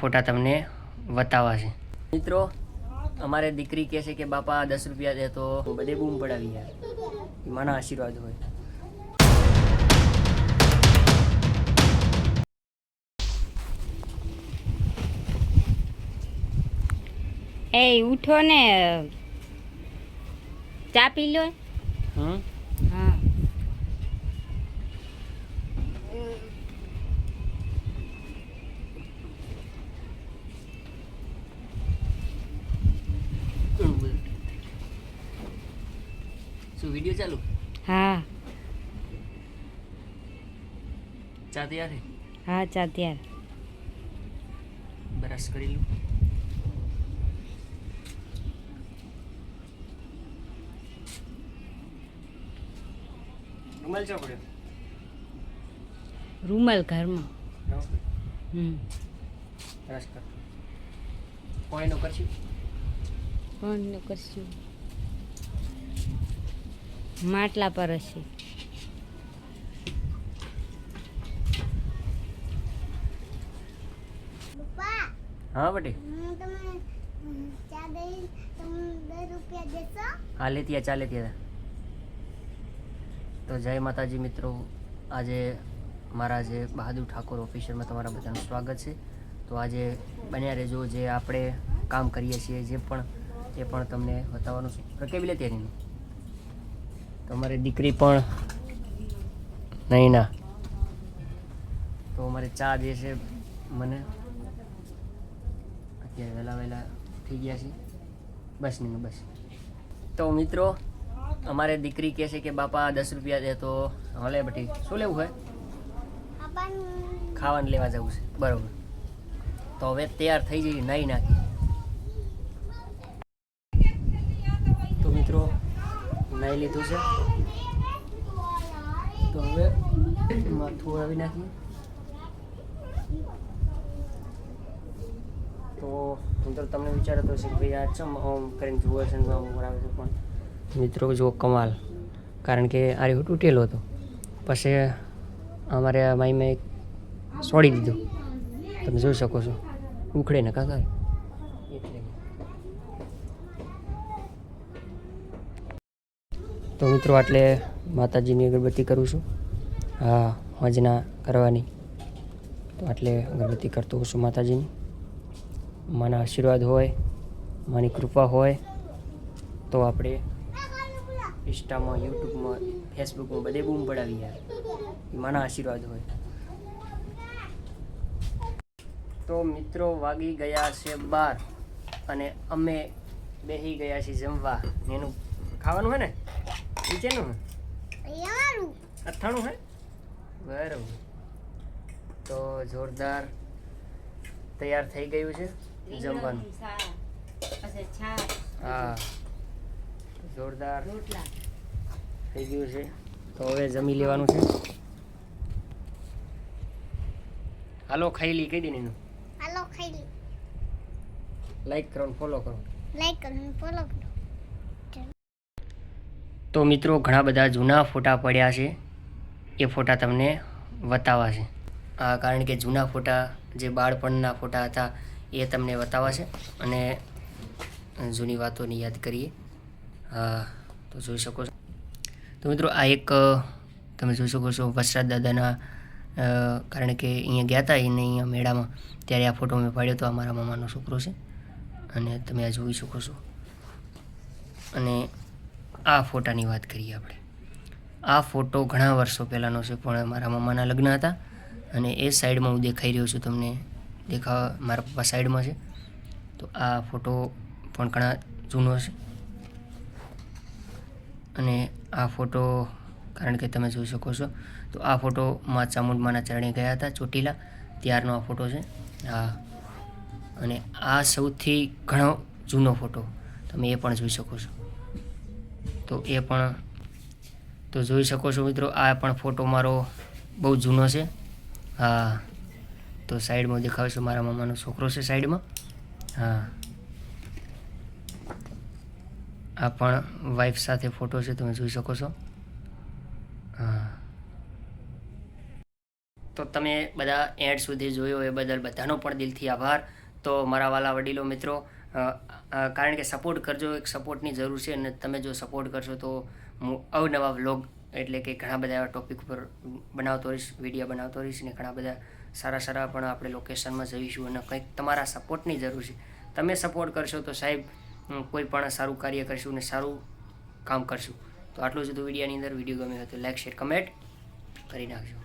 ફોટા તમને બતાવવા છે મિત્રો। અમારે દીકરી કહે છે કે બાપા 10 રૂપિયા દે તો બધે બૂમ પડાવી યાર, માના આશીર્વાદ હોય। એ ઉઠો ને, ચા પી લો। હા શું વિડિયો ચાલુ? હા ચા તૈયાર છે? હા ચા તૈયાર। બ્રશ કરી લઉં। રૂમાલ ચા પડ્યો? રૂમાલ ઘરમાં। બ્રશ કર। કોઈનો કરશું? કોણ કરશું? માટલા પર હશે। हाँ बेटे हाँ लेती है, चा लेती है। तो जय माताजी मित्रों, आज मारा जे बहादुर ठाकुर ऑफिशियल में तमारा बधाનું સ્વાગત છે। તો આજે બન્યા રહેજો, જે આપણે કામ કરીએ છીએ જે પણ તમને બતાવવાનું છે। કેવી લેતી એની તો અમારી દીકરી પણ નહીં ના, તો અમારે ચા જે છે મને અત્યારે વહેલા થઈ ગયા છે, બસ નહીં બસ। તો મિત્રો અમારે દીકરી કહે છે કે બાપા 10 રૂપિયા દે તો હલે બટી શું લેવું હોય? ખાવાનું લેવા જવું છે, બરોબર। તો હવે તૈયાર થઈ જઈએ, નાહી નાખી। તો મિત્રો નાહી લીધું છે, તો હવે માથું આવી નાખીએ। તો મિત્રો તમને વિચાર હતો કે ભાઈ આ ચમ આમ કરીને જુએ છે આવે છે, પણ મિત્રો જુઓ કમાલ, કારણ કે આ રહ્યું તૂટેલો હતો, પછી અમારે આ માઈ એક છોડી દીધું, તમે જોઈ શકો છો, ઉખડે ને કાકા એટલે। તો મિત્રો આટલે માતાજીની અગરબત્તી કરું છું, હા વંદના કરવાની, તો આટલે અગરબત્તી કરતો હોઉં છું માતાજીની। માના આશીર્વાદ હોય, માની કૃપા હોય તો આપણે ઇન્સ્ટામાં, યુટ્યુબમાં, ફેસબુકમાં બધે બૂમ પડાવી યાર, માના આશીર્વાદ હોય। તો મિત્રો વાગી ગયા છે 12 અને અમે બેસી ગયા છીએ જમવા। એનું ખાવાનું હે ને નીચેનું અથાણું હે, બરાબર। તો જોરદાર તૈયાર થઈ ગયું છે જમવાનું, હા જોરદાર થઈ ગયું છે। તો હવે જમી લેવાનું છે, હાલો ખાઈ લી, કહી દે એનું હાલો ખાઈ લી, લાઈક કરો ને ફોલો કરો, લાઈક કરો ને ફોલો કરો। તો મિત્રો ઘણા બધા જૂના ફોટા પડ્યા છે, એ ફોટા તમને બતાવવા છે। કારણ કે જૂના ફોટા જે બાળપણના ફોટા હતા એ તમને બતાવવા છે અને જૂની વાતોની યાદ કરીએ। તો જોઈ શકો છો। તો મિત્રો આ એક તમે જોઈ શકો છો વસરાજ દાદાના, કારણ કે અહીંયા ગયા હતા એને અહીંયા મેળામાં, ત્યારે આ ફોટો મેં પાડ્યો હતો। આ મારા મામાનો છોકરો છે અને તમે આ જોઈ શકો છો। અને આ ફોટાની વાત કરીએ આપણે, આ ફોટો ઘણા વર્ષો પહેલાંનો છે, પણ મારા મામાના લગ્ન હતા અને એ સાઈડમાં હું દેખાઈ રહ્યો છું, તમને દેખાવા મારા પપ્પા સાઈડમાં છે। તો આ ફોટો પણ ઘણા જૂનો છે અને આ ફોટો કારણ કે તમે જોઈ શકો છો, તો આ ફોટો માં ચામુંડમાના ચરણે ગયા હતા ચોટીલા, ત્યારનો આ ફોટો છે। હા, અને આ સૌથી ઘણો જૂનો ફોટો તમે એ પણ જોઈ શકો છો। તો એ પણ તો જોઈ શકો છો મિત્રો, આ પણ ફોટો મારો બહુ જૂનો છે। હા, તો સાઈડમાં દેખાવે છે મારા મામાનો છોકરો છે સાઈડમાં। હા, આ પણ વાઈફ સાથે ફોટો છે, તમે જોઈ શકો છો। હા, તો તમે બધા એડ સુધી જોયો એ બદલ બધાનો પણ દિલથી આભાર. તો મારા વાલા વડીલો મિત્રો, કારણ કે સપોર્ટ કરજો, એક સપોર્ટની જરૂર છે, અને તમે જો સપોર્ટ કરશો તો હું અવનવા વ્લોગ એટલે કે ઘણા બધા એવા ટૉપિક પર બનાવતો રહીશ, વિડીયો બનાવતો રહીશ, ને ઘણા બધા સારા પણ આપણે લોકેશનમાં જઈશું, અને કંઈક તમારા સપોર્ટની જરૂર છે. તમે સપોર્ટ કરશો તો સાહેબ કોઈ પણ સારું કાર્ય કરશું ને સારું કામ કરશું. તો આટલું જ હતું વિડીયોની અંદર. વિડીયો ગમ્યો હોય તો લાઈક, શેર, કમેન્ટ કરી નાખજો.